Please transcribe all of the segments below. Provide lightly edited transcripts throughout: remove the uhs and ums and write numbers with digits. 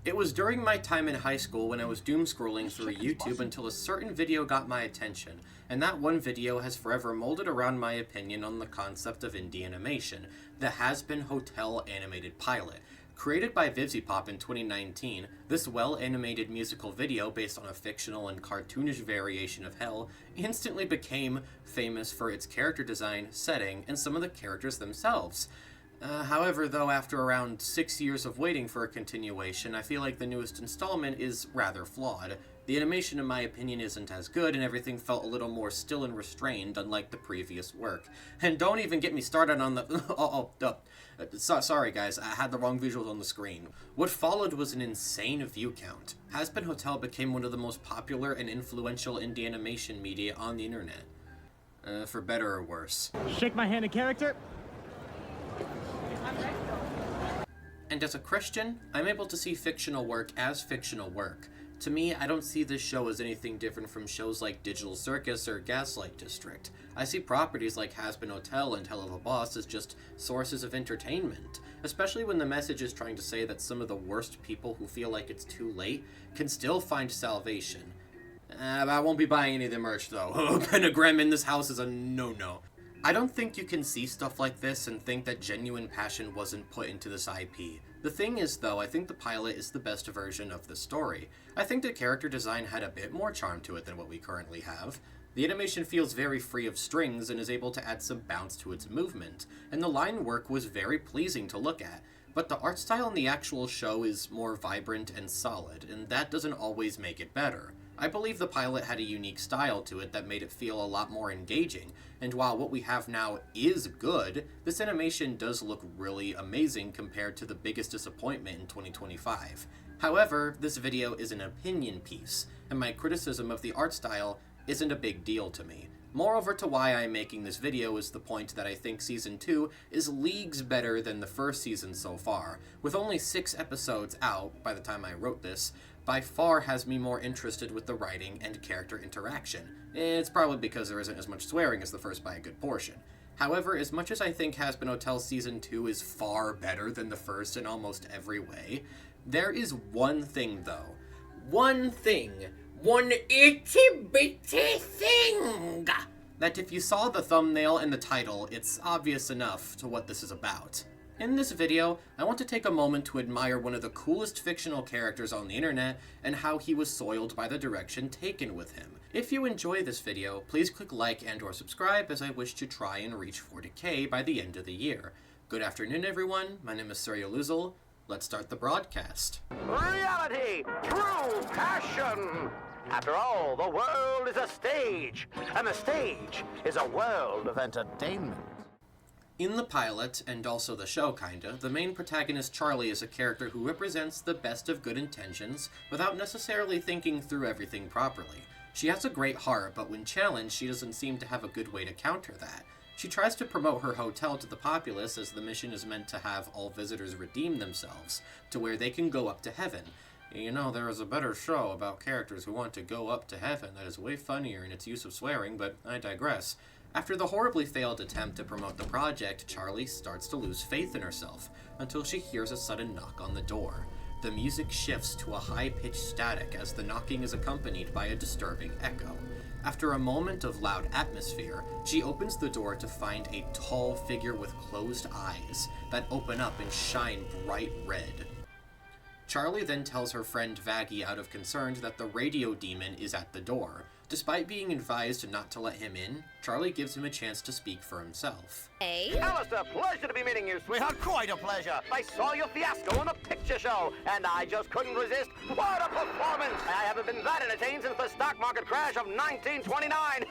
It was during my time in high school when I was doom scrolling through YouTube until a certain video got my attention, and that one video has forever molded around my opinion on the concept of indie animation, the Hazbin Hotel animated pilot. Created by VivziePop in 2019, this well-animated musical video based on a fictional and cartoonish variation of Hell instantly became famous for its character design, setting, and some of the characters themselves. However, though, after around 6 years of waiting for a continuation, I feel like the newest installment is rather flawed. The animation, in my opinion, isn't as good, and everything felt a little more still and restrained, unlike the previous work. And don't even get me started on the... sorry guys, I had the wrong visuals on the screen. What followed was an insane view count. Hazbin Hotel became one of the most popular and influential indie animation media on the internet. For better or worse. Shake my hand in character. And as a Christian, I'm able to see fictional work as fictional work. To me, I don't see this show as anything different from shows like Digital Circus or Gaslight District. I see properties like Hazbin Hotel and Hell of a Boss as just sources of entertainment, especially when the message is trying to say that some of the worst people who feel like it's too late can still find salvation. I won't be buying any of the merch though. Pentagram in this house is a no-no. I don't think you can see stuff like this and think that genuine passion wasn't put into this IP. The thing is, though, I think the pilot is the best version of the story. I think the character design had a bit more charm to it than what we currently have. The animation feels very free of strings and is able to add some bounce to its movement, and the line work was very pleasing to look at. But the art style in the actual show is more vibrant and solid, and that doesn't always make it better. I believe the pilot had a unique style to it that made it feel a lot more engaging, and while what we have now is good, this animation does look really amazing compared to the biggest disappointment in 2025. However, this video is an opinion piece, and my criticism of the art style isn't a big deal to me. Moreover to why I'm making this video is the point that I think Season 2 is leagues better than the first season so far. With only 6 episodes out by the time I wrote this, by far has me more interested with the writing and character interaction. It's probably because there isn't as much swearing as the first by a good portion. However, as much as I think Hazbin Hotel Season 2 is far better than the first in almost every way, there is one thing though. One thing. One itty-bitty thing! That if you saw the thumbnail and the title, it's obvious enough to what this is about. In this video, I want to take a moment to admire one of the coolest fictional characters on the internet and how he was soiled by the direction taken with him. If you enjoy this video, please click like and or subscribe as I wish to try and reach 40k by the end of the year. Good afternoon everyone, my name is Surya Luzal. Let's start the broadcast. Reality! True passion! After all, the world is a stage, and the stage is a world of entertainment. In the pilot, and also the show kinda, the main protagonist Charlie is a character who represents the best of good intentions without necessarily thinking through everything properly. She has a great heart, but when challenged, she doesn't seem to have a good way to counter that. She tries to promote her hotel to the populace as the mission is meant to have all visitors redeem themselves, to where they can go up to heaven. You know, there is a better show about characters who want to go up to heaven that is way funnier in its use of swearing, but I digress. After the horribly failed attempt to promote the project, Charlie starts to lose faith in herself, until she hears a sudden knock on the door. The music shifts to a high-pitched static as the knocking is accompanied by a disturbing echo. After a moment of loud atmosphere, she opens the door to find a tall figure with closed eyes that open up and shine bright red. Charlie then tells her friend Vaggie out of concern that the radio demon is at the door. Despite being advised not to let him in, Charlie gives him a chance to speak for himself. Hey? Alastor, pleasure to be meeting you, sweetheart. Quite a pleasure. I saw your fiasco in the picture show, and I just couldn't resist. What a performance! I haven't been that entertained since the stock market crash of 1929.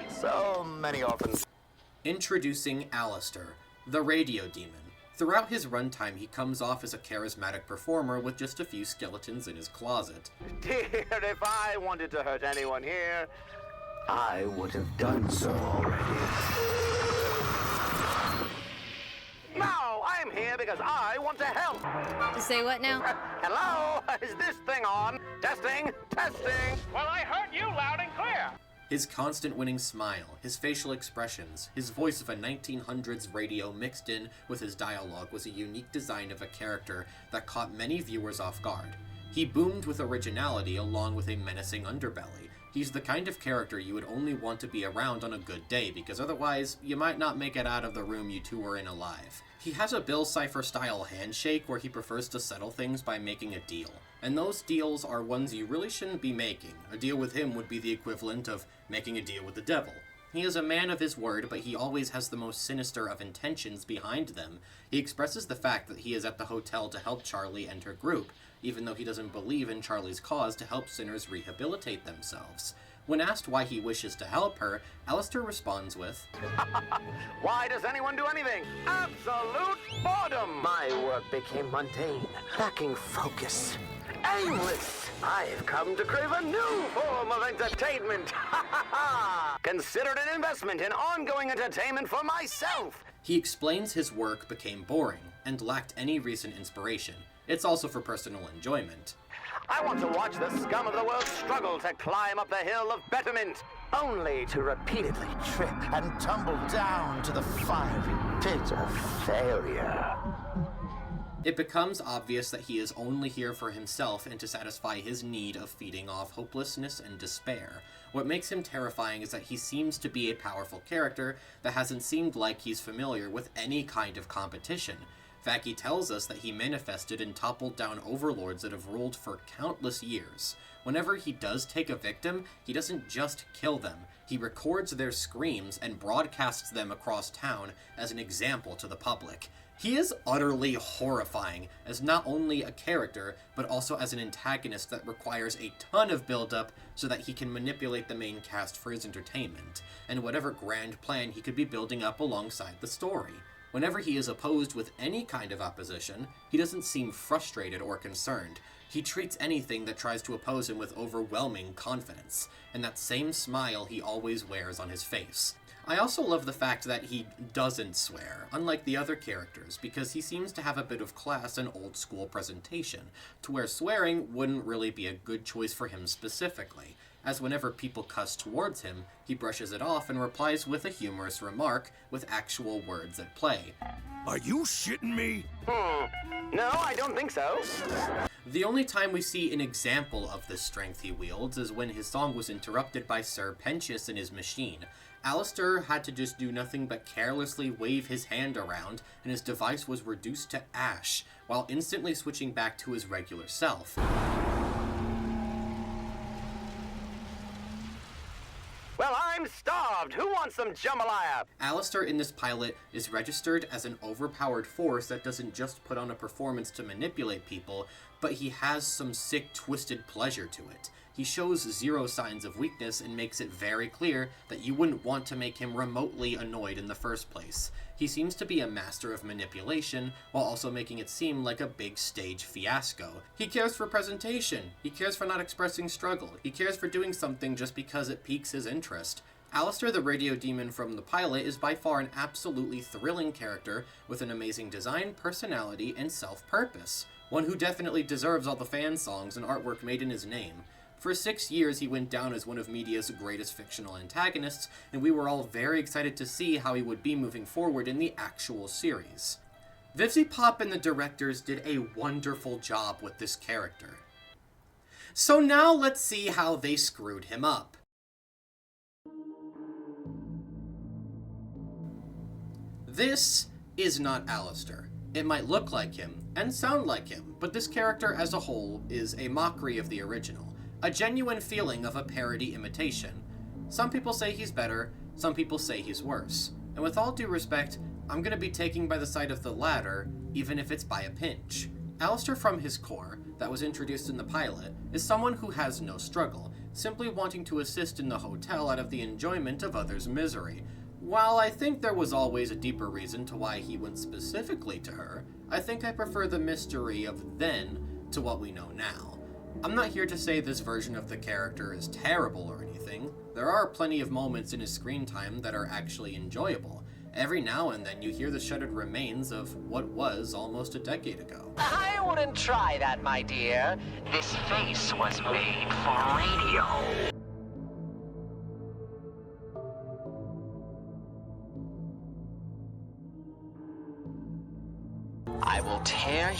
So many orphans. Introducing Alastor, the radio demon. Throughout his runtime, he comes off as a charismatic performer with just a few skeletons in his closet. Dear, if I wanted to hurt anyone here, I would have done so already. No, I am here because I want to help. Say what now? Hello? Is this thing on? Testing? Testing? Well, I heard you loud and clear. His constant winning smile, his facial expressions, his voice of a 1900s radio mixed in with his dialogue was a unique design of a character that caught many viewers off guard. He boomed with originality along with a menacing underbelly. He's the kind of character you would only want to be around on a good day, because otherwise, you might not make it out of the room you two were in alive. He has a Bill Cipher-style handshake where he prefers to settle things by making a deal. And those deals are ones you really shouldn't be making. A deal with him would be the equivalent of making a deal with the devil. He is a man of his word, but he always has the most sinister of intentions behind them. He expresses the fact that he is at the hotel to help Charlie and her group, even though he doesn't believe in Charlie's cause to help sinners rehabilitate themselves. When asked why he wishes to help her, Alastor responds with, Why does anyone do anything? Absolute boredom! My work became mundane, lacking focus, aimless. I've come to crave a new form of entertainment. Consider it an investment in ongoing entertainment for myself. He explains his work became boring and lacked any recent inspiration. It's also for personal enjoyment. I want to watch the scum of the world struggle to climb up the hill of betterment. Only to repeatedly trip and tumble down to the fiery pit of failure. It becomes obvious that he is only here for himself and to satisfy his need of feeding off hopelessness and despair. What makes him terrifying is that he seems to be a powerful character that hasn't seemed like he's familiar with any kind of competition. Vaki tells us that he manifested and toppled down overlords that have ruled for countless years. Whenever he does take a victim, he doesn't just kill them. He records their screams and broadcasts them across town as an example to the public. He is utterly horrifying as not only a character, but also as an antagonist that requires a ton of build-up so that he can manipulate the main cast for his entertainment, and whatever grand plan he could be building up alongside the story. Whenever he is opposed with any kind of opposition, he doesn't seem frustrated or concerned. He treats anything that tries to oppose him with overwhelming confidence, and that same smile he always wears on his face. I also love the fact that he doesn't swear, unlike the other characters, because he seems to have a bit of class and old-school presentation, to where swearing wouldn't really be a good choice for him specifically, as whenever people cuss towards him, he brushes it off and replies with a humorous remark with actual words at play. Are you shitting me? No, I don't think so. The only time we see an example of the strength he wields is when his song was interrupted by Sir Pentious and his machine. Alastor had to just do nothing but carelessly wave his hand around, and his device was reduced to ash, while instantly switching back to his regular self. Well, I'm starved. Who wants some jambalaya? Alastor in this pilot is registered as an overpowered force that doesn't just put on a performance to manipulate people, but he has some sick, twisted pleasure to it. He shows zero signs of weakness and makes it very clear that you wouldn't want to make him remotely annoyed in the first place. He seems to be a master of manipulation, while also making it seem like a big stage fiasco. He cares for presentation. He cares for not expressing struggle. He cares for doing something just because it piques his interest. Alastor the radio demon from the pilot is by far an absolutely thrilling character with an amazing design, personality, and self-purpose. One who definitely deserves all the fan songs and artwork made in his name. For 6 years, he went down as one of media's greatest fictional antagonists, and we were all very excited to see how he would be moving forward in the actual series. Vivzy Pop and the directors did a wonderful job with this character. So now let's see how they screwed him up. This is not Alastor. It might look like him, and sound like him, but this character as a whole is a mockery of the original. A genuine feeling of a parody imitation. Some people say he's better, some people say he's worse. And with all due respect, I'm gonna be taking by the side of the latter, even if it's by a pinch. Alastor from his core, that was introduced in the pilot, is someone who has no struggle, simply wanting to assist in the hotel out of the enjoyment of others' misery. While I think there was always a deeper reason to why he went specifically to her, I think I prefer the mystery of then to what we know now. I'm not here to say this version of the character is terrible or anything. There are plenty of moments in his screen time that are actually enjoyable. Every now and then you hear the shuttered remains of what was almost a decade ago. I wouldn't try that, my dear. This face was made for radio.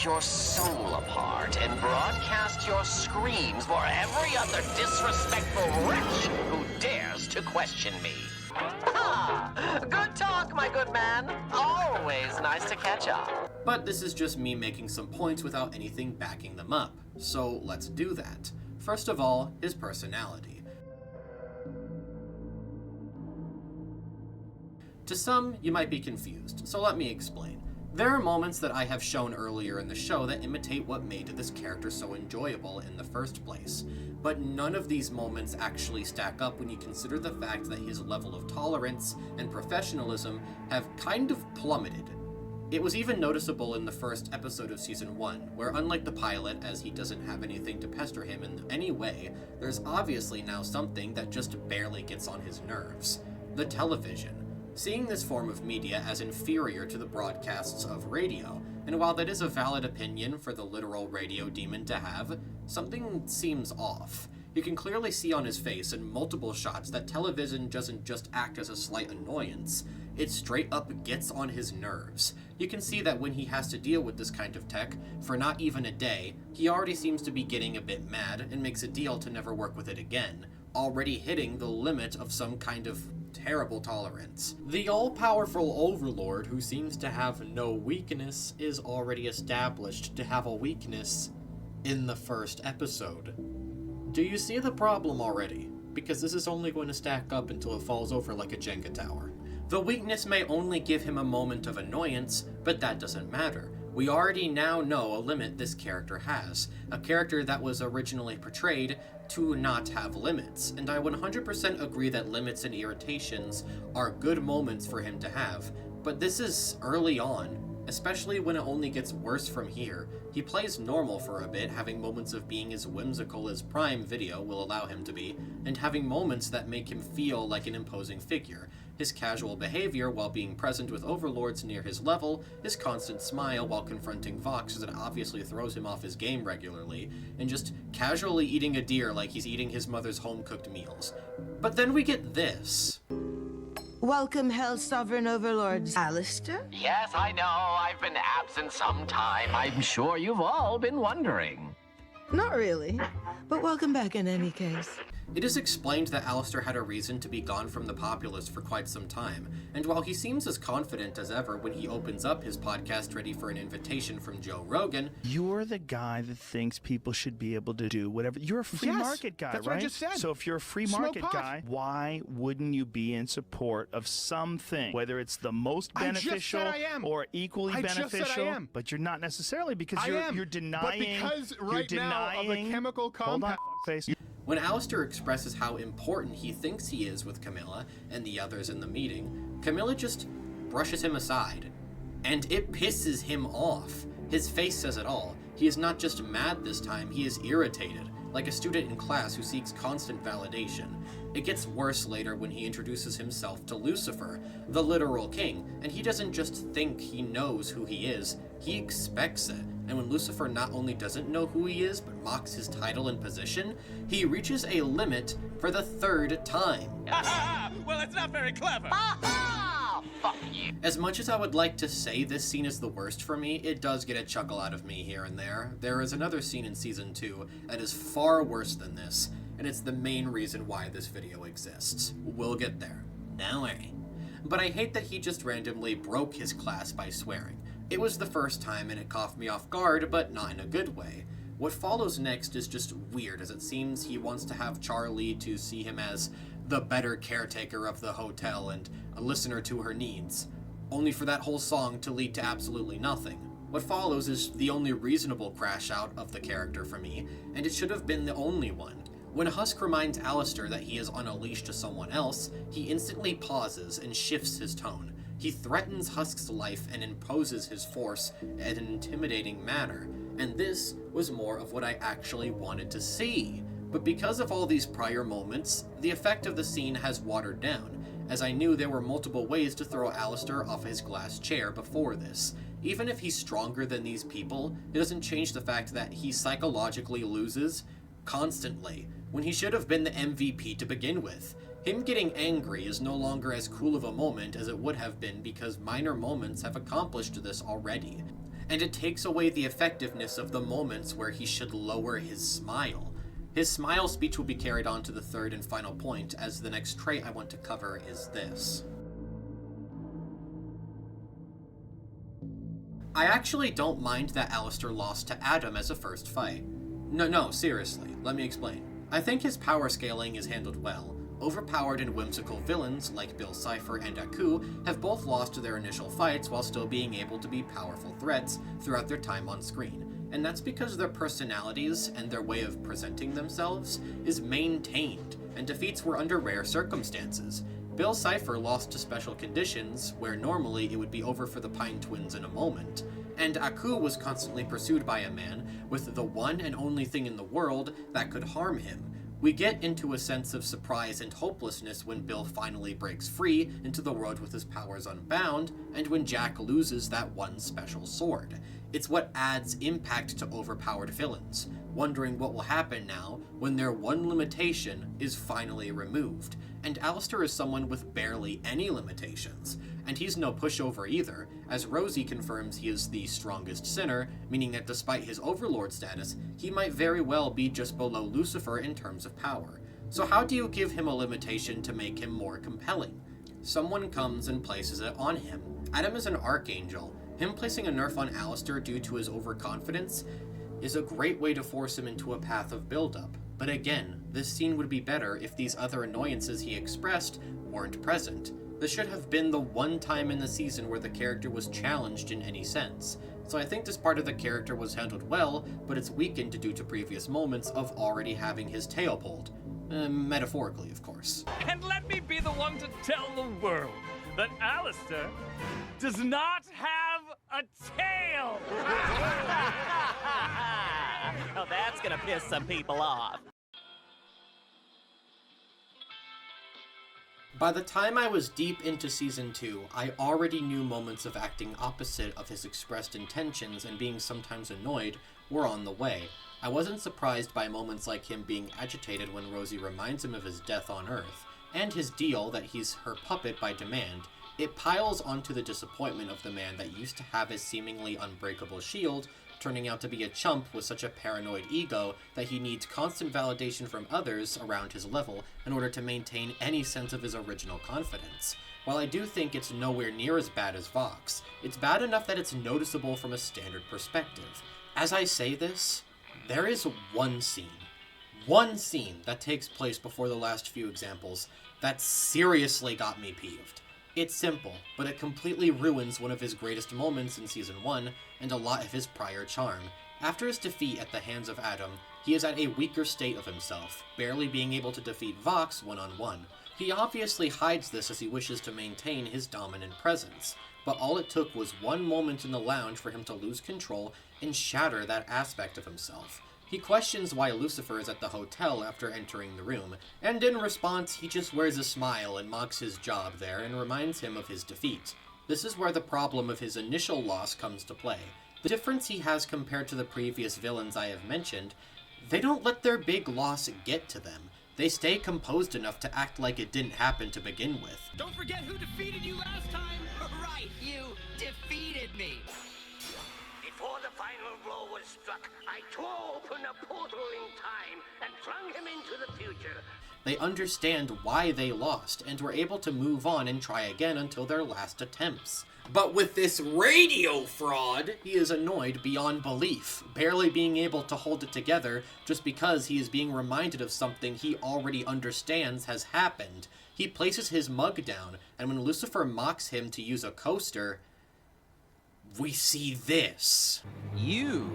your soul apart and broadcast your screams for every other disrespectful wretch who dares to question me. Ah, good talk, my good man. Always nice to catch up. But this is just me making some points without anything backing them up, so let's do that. First of all, his personality. To some, you might be confused, so let me explain. There are moments that I have shown earlier in the show that imitate what made this character so enjoyable in the first place, but none of these moments actually stack up when you consider the fact that his level of tolerance and professionalism have kind of plummeted. It was even noticeable in the first episode of Season 1, where unlike the pilot, as he doesn't have anything to pester him in any way, there's obviously now something that just barely gets on his nerves. The television. Seeing this form of media as inferior to the broadcasts of radio, and while that is a valid opinion for the literal radio demon to have, something seems off. You can clearly see on his face in multiple shots that television doesn't just act as a slight annoyance, it straight up gets on his nerves. You can see that when he has to deal with this kind of tech, for not even a day, he already seems to be getting a bit mad and makes a deal to never work with it again, already hitting the limit of some kind of terrible tolerance. The all-powerful overlord who seems to have no weakness is already established to have a weakness in the first episode. Do you see the problem already? Because this is only going to stack up until it falls over like a Jenga tower. The weakness may only give him a moment of annoyance, but that doesn't matter. We already now know a limit this character has, a character that was originally portrayed to not have limits, and I 100% agree that limits and irritations are good moments for him to have, but this is early on, especially when it only gets worse from here. He plays normal for a bit, having moments of being as whimsical as Prime Video will allow him to be, and having moments that make him feel like an imposing figure. His casual behavior while being present with overlords near his level, his constant smile while confronting Vox that obviously throws him off his game regularly, and just casually eating a deer like he's eating his mother's home-cooked meals. But then we get this. Welcome, Hell's Sovereign Overlords. Alastor? Yes, I know. I've been absent some time. I'm sure you've all been wondering. Not really, but welcome back in any case. It is explained that Alastor had a reason to be gone from the populace for quite some time, and while he seems as confident as ever when he opens up his podcast ready for an invitation from Joe Rogan... You're the guy that thinks people should be able to do whatever. You're a free market guy, that's right? What I just said. So if you're a free market guy, why wouldn't you be in support of something? Whether it's the most beneficial or equally beneficial, but you're not necessarily because you're denying. But because right now of a chemical compound. Hold on, face. When Alastor expresses how important he thinks he is with Camilla and the others in the meeting, Camilla just brushes him aside. And it pisses him off. His face says it all. He is not just mad this time, he is irritated, like a student in class who seeks constant validation. It gets worse later when he introduces himself to Lucifer, the literal king, and he doesn't just think he knows who he is, he expects it. And when Lucifer not only doesn't know who he is, but mocks his title and position, he reaches a limit for the third time. Well, it's not very clever. Fuck you. As much as I would like to say this scene is the worst for me, it does get a chuckle out of me here and there. There is another scene in Season 2 that is far worse than this, and it's the main reason why this video exists. We'll get there. Don't worry. But I hate that he just randomly broke his class by swearing. It was the first time and it caught me off guard, but not in a good way. What follows next is just weird, as it seems he wants to have Charlie to see him as the better caretaker of the hotel and a listener to her needs, only for that whole song to lead to absolutely nothing. What follows is the only reasonable crash out of the character for me, and it should have been the only one. When Husk reminds Alastor that he is on a leash to someone else, he instantly pauses and shifts his tone. He threatens Husk's life and imposes his force in an intimidating manner, and this was more of what I actually wanted to see. But because of all these prior moments, the effect of the scene has watered down, as I knew there were multiple ways to throw Alastor off his glass chair before this. Even if he's stronger than these people, it doesn't change the fact that he psychologically loses constantly, when he should have been the MVP to begin with. Him getting angry is no longer as cool of a moment as it would have been because minor moments have accomplished this already. and it takes away the effectiveness of the moments where he should lower his smile. His smile speech will be carried on to the third and final point, as the next trait I want to cover is this. I actually don't mind that Alastor lost to Adam as a first fight. No, seriously, let me explain. I think his power scaling is handled well. Overpowered and whimsical villains like Bill Cipher and Aku have both lost their initial fights while still being able to be powerful threats throughout their time on screen. And that's because their personalities and their way of presenting themselves is maintained, and defeats were under rare circumstances. Bill Cipher lost to special conditions, where normally it would be over for the Pine Twins in a moment, and Aku was constantly pursued by a man with the one and only thing in the world that could harm him. We get into a sense of surprise and hopelessness when Bill finally breaks free into the world with his powers unbound, and when Jack loses that one special sword. It's what adds impact to overpowered villains, wondering what will happen now when their one limitation is finally removed. And Alastor is someone with barely any limitations, and he's no pushover either, as Rosie confirms he is the strongest sinner, meaning that despite his overlord status, he might very well be just below Lucifer in terms of power. So how do you give him a limitation to make him more compelling? Someone comes and places it on him. Adam is an archangel. Him placing a nerf on Alastor due to his overconfidence is a great way to force him into a path of buildup. But again, this scene would be better if these other annoyances he expressed weren't present. This should have been the one time in the season where the character was challenged in any sense. So I think this part of the character was handled well, but it's weakened due to previous moments of already having his tail pulled. Metaphorically, of course. And let me be the one to tell the world that Alastor does not have a tail! Oh, that's gonna piss some people off. By the time I was deep into Season 2, I already knew moments of acting opposite of his expressed intentions and being sometimes annoyed were on the way. I wasn't surprised by moments like him being agitated when Rosie reminds him of his death on Earth, and his deal that he's her puppet by demand. It piles onto the disappointment of the man that used to have his seemingly unbreakable shield, turning out to be a chump with such a paranoid ego that he needs constant validation from others around his level in order to maintain any sense of his original confidence. While I do think it's nowhere near as bad as Vox, it's bad enough that it's noticeable from a standard perspective. As I say this, there is one scene that takes place before the last few examples that seriously got me peeved. It's simple, but it completely ruins one of his greatest moments in Season 1 and a lot of his prior charm. After his defeat at the hands of Adam, he is at a weaker state of himself, barely being able to defeat Vox one-on-one. He obviously hides this as he wishes to maintain his dominant presence, but all it took was one moment in the lounge for him to lose control and shatter that aspect of himself. He questions why Lucifer is at the hotel after entering the room, and in response he just wears a smile and mocks his job there and reminds him of his defeat. This is where the problem of his initial loss comes to play. The difference he has compared to the previous villains I have mentioned, they don't let their big loss get to them. They stay composed enough to act like it didn't happen to begin with. Don't forget who defeated you last time! Right, you defeated me! Before the final blow was struck, I tore open a portal in time and flung him into the future. They understand why they lost and were able to move on and try again until their last attempts. But with this radio fraud, he is annoyed beyond belief, barely being able to hold it together just because he is being reminded of something he already understands has happened. He places his mug down, and when Lucifer mocks him to use a coaster, we see this. You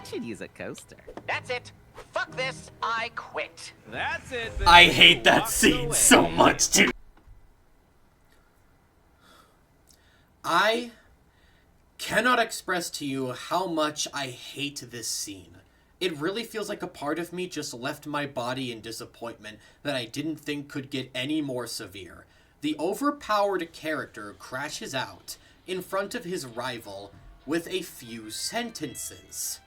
should use a coaster. That's it. Fuck this. I quit. That's it. I hate that scene so much, too. I cannot express to you how much I hate this scene. It really feels like a part of me just left my body in disappointment that I didn't think could get any more severe. The overpowered character crashes out in front of his rival with a few sentences.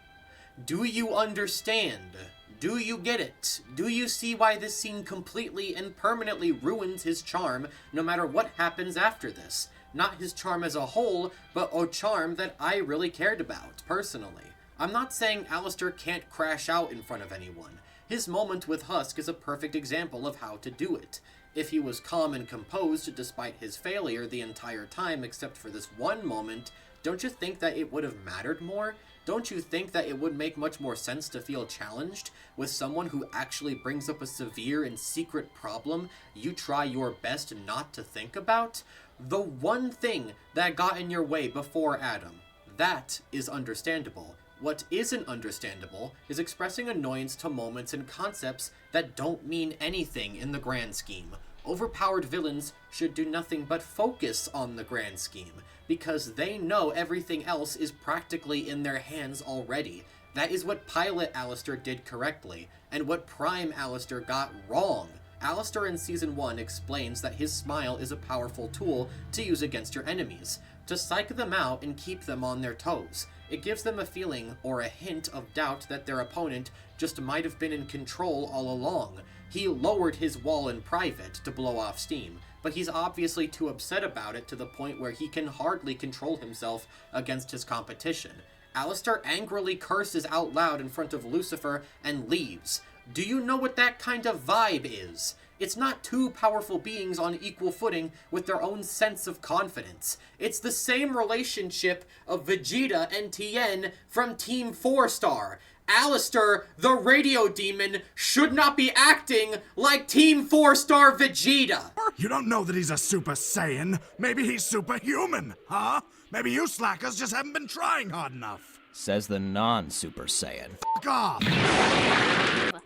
Do you understand? Do you get it? Do you see why this scene completely and permanently ruins his charm no matter what happens after this? Not his charm as a whole, but a charm that I really cared about, personally. I'm not saying Alastor can't crash out in front of anyone. His moment with Husk is a perfect example of how to do it. If he was calm and composed despite his failure the entire time except for this one moment, don't you think that it would have mattered more? Don't you think that it would make much more sense to feel challenged with someone who actually brings up a severe and secret problem you try your best not to think about? The one thing that got in your way before Adam. That is understandable. What isn't understandable is expressing annoyance to moments and concepts that don't mean anything in the grand scheme. Overpowered villains should do nothing but focus on the grand scheme, because they know everything else is practically in their hands already. That is what Pilot Alastor did correctly, and what Prime Alastor got wrong. Alastor in Season 1 explains that his smile is a powerful tool to use against your enemies, to psych them out and keep them on their toes. It gives them a feeling or a hint of doubt that their opponent just might have been in control all along. He lowered his wall in private to blow off steam, but he's obviously too upset about it to the point where he can hardly control himself against his competition. Alastor angrily curses out loud in front of Lucifer and leaves. Do you know what that kind of vibe is? It's not two powerful beings on equal footing with their own sense of confidence. It's the same relationship of Vegeta and Tien from Team 4-Star. Alastor, the radio demon, should not be acting like Team 4-Star Vegeta. You don't know that he's a Super Saiyan. Maybe he's superhuman, huh? Maybe you slackers just haven't been trying hard enough. Says the non-Super Saiyan. F*** off!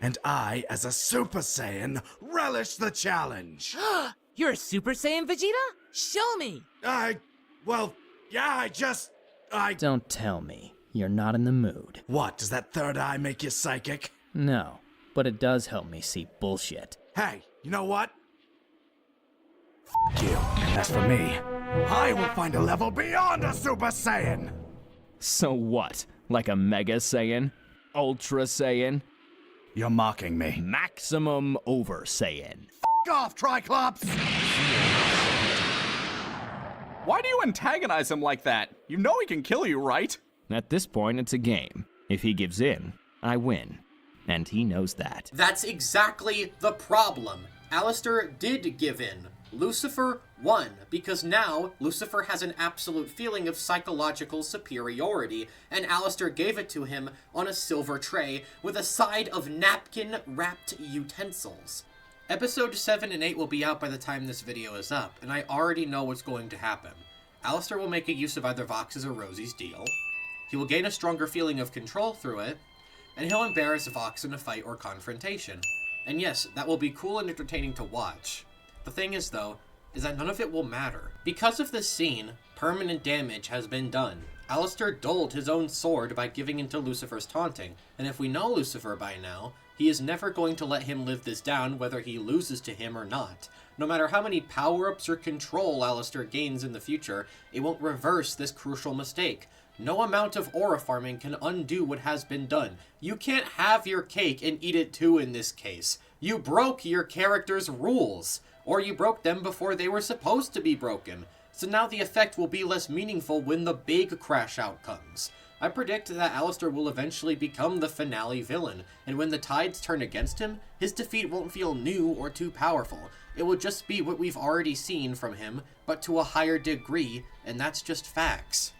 And I, as a Super Saiyan, relish the challenge. You're a Super Saiyan, Vegeta? Show me! Well, yeah, Don't tell me. You're not in the mood. What, does that third eye make you psychic? No, but it does help me see bullshit. Hey, you know what? F*** you. As for me, I will find a level beyond a Super Saiyan! So what? Like a Mega Saiyan? Ultra Saiyan? You're mocking me. Maximum Over Saiyan. F*** off, Triclops! Why do you antagonize him like that? You know he can kill you, right? At this point, it's a game. If he gives in, I win. And he knows that. That's exactly the problem. Alastor did give in. Lucifer won, because now Lucifer has an absolute feeling of psychological superiority, and Alastor gave it to him on a silver tray with a side of napkin-wrapped utensils. Episode 7 and 8 will be out by the time this video is up, and I already know what's going to happen. Alastor will make a use of either Vox's or Rosie's deal. He will gain a stronger feeling of control through it, and he'll embarrass Vox in a fight or confrontation. And yes, that will be cool and entertaining to watch. The thing is, though, is that none of it will matter. Because of this scene, permanent damage has been done. Alastor dulled his own sword by giving into Lucifer's taunting, and if we know Lucifer by now, he is never going to let him live this down whether he loses to him or not. No matter how many power-ups or control Alastor gains in the future, it won't reverse this crucial mistake. No amount of aura farming can undo what has been done. You can't have your cake and eat it too in this case. You broke your character's rules, or you broke them before they were supposed to be broken. So now the effect will be less meaningful when the big crash out comes. I predict that Alastor will eventually become the finale villain, and when the tides turn against him, his defeat won't feel new or too powerful. It will just be what we've already seen from him, but to a higher degree, and that's just facts.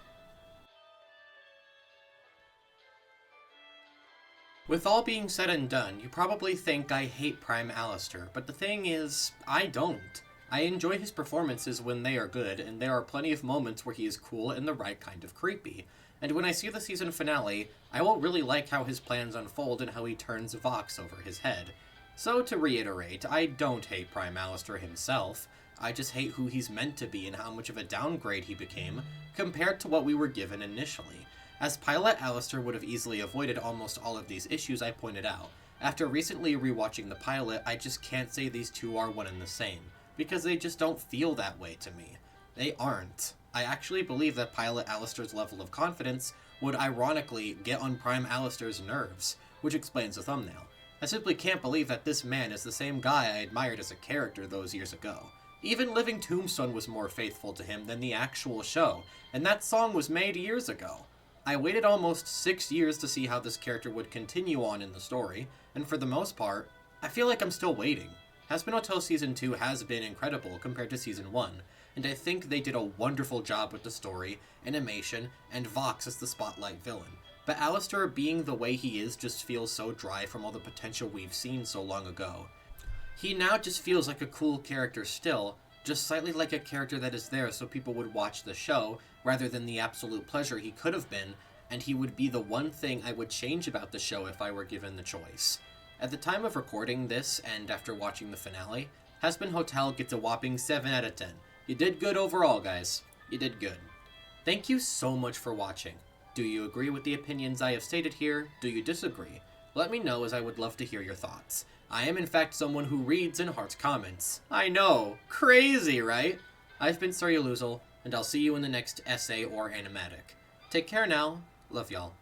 With all being said and done, you probably think I hate Prime Alastor, but the thing is, I don't. I enjoy his performances when they are good, and there are plenty of moments where he is cool and the right kind of creepy. And when I see the season finale, I won't really like how his plans unfold and how he turns Vox over his head. So to reiterate, I don't hate Prime Alastor himself, I just hate who he's meant to be and how much of a downgrade he became, compared to what we were given initially. As Pilot Alastor would have easily avoided almost all of these issues I pointed out. After recently rewatching the pilot, I just can't say these two are one and the same, because they just don't feel that way to me. They aren't. I actually believe that Pilot Alastor's level of confidence would ironically get on Prime Alastor's nerves, which explains the thumbnail. I simply can't believe that this man is the same guy I admired as a character those years ago. Even Living Tombstone was more faithful to him than the actual show, and that song was made years ago. I waited almost 6 years to see how this character would continue on in the story, and for the most part, I feel like I'm still waiting. Hazbin Hotel Season 2 has been incredible compared to Season 1, and I think they did a wonderful job with the story, animation, and Vox as the spotlight villain. But Alastor being the way he is just feels so dry from all the potential we've seen so long ago. He now just feels like a cool character still, just slightly like a character that is there so people would watch the show, rather than the absolute pleasure he could have been, and he would be the one thing I would change about the show if I were given the choice. At the time of recording this, and after watching the finale, Hazbin Hotel gets a whopping 7 out of 10. You did good overall, guys. You did good. Thank you so much for watching. Do you agree with the opinions I have stated here? Do you disagree? Let me know, as I would love to hear your thoughts. I am in fact someone who reads and hearts comments. I know, crazy, right? I've been Sir Yaluzal, and I'll see you in the next essay or animatic. Take care now. Love y'all.